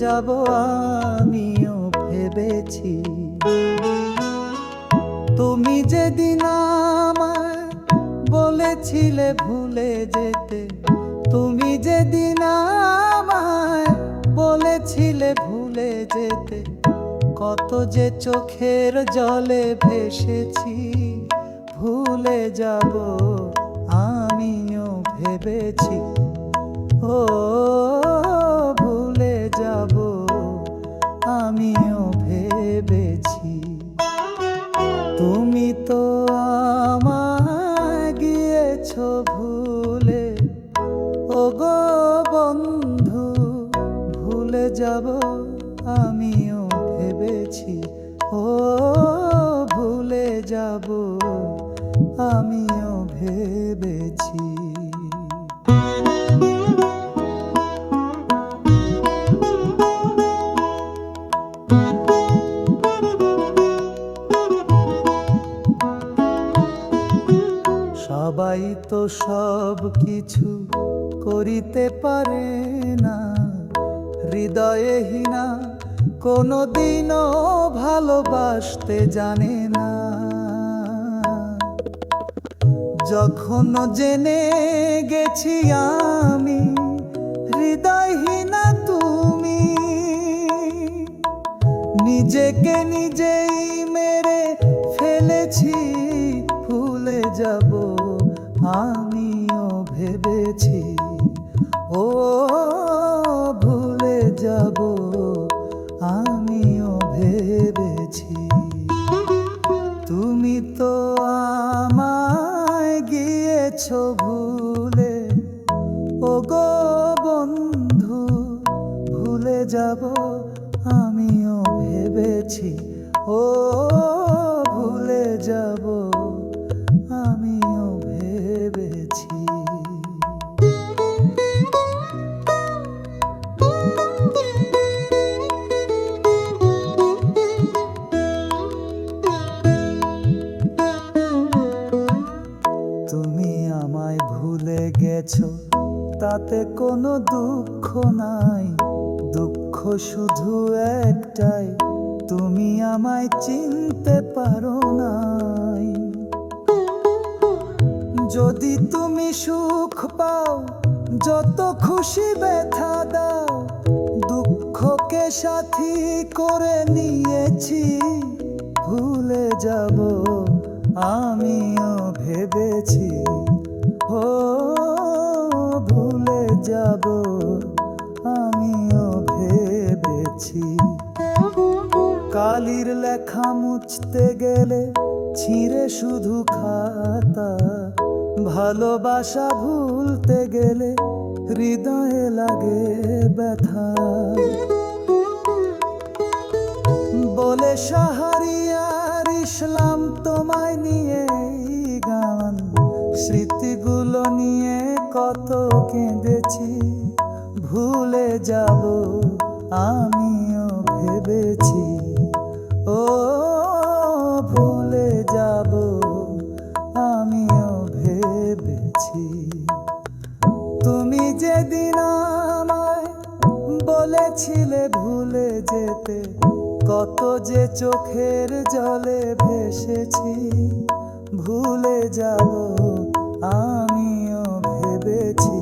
যাব আমিও ভেবেছি। তুমি যেদিন আমায় বলেছিলে ভুলে যেতে, তুমি যেদিন আমায় বলেছিলে ভুলে যেতে, কত যে চোখের জলে ভেসেছি। ভুলে যাব আমিও ভেবেছি, ও ভুলে যাব আমিও ভেবেছি। তুমি তো আমায় গিয়েছো ভুলে, ও গো বন্ধু, ভুলে যাব আমিও ভেবেছি। ও ভুলে যাব আমিও ভেবেছি। সবাই তো সব কিছু করিতে পারে না, হৃদয়হীনা কোনদিনও ভালোবাসতে জানে না। যখন জেনে গেছি আমি হৃদয়হীনা তুমি, নিজেকে নিজেই মেরে ফেলেছি। ভুলে যাব আমিও ভেবেছি, ও ভুলে যাব আমিও ভেবেছি। তুমি তো আমায় গিয়েছো ভুলে, ও গো বন্ধু, ভুলে যাব আমিও ভেবেছি। ও ভুলে যাব আমিও ভেবেছি। তুমি আমায় ভুলে গেছো, তাতে কোনো দুঃখ নাই। দুঃখ শুধু একটাই, তুমি আমায় চিনতে পারো নাই। যদি তুমি সুখ পাও, যত খুশি ব্যথা দাও, দুঃখকে সাথী করে নিয়েছি। ভুলে যাব আমিও ভেবেছি, ও ভুলে যাব আমিও ভেবেছি। কালির লেখা মুছতে গেলে ছিঁড়ে শুধু খাতা, ভালোবাসা ভুলতে গেলে হৃদয়ে লাগে ব্যথা। বলে শাহরিয়ার ইসলাম তোমায় নিয়ে গান, স্মৃতিগুলো নিয়ে কত কেঁদেছি। ভুলে যাব আমিও ভেবেছি, ও ভুলে যাব আমিও ভেবেছি। তুমি যেদিন আমায় বলেছিলে ভুলে যেতে, কত যে চোখের জলে ভেসেছি। ভুলে যাব আমিও ভেবেছি।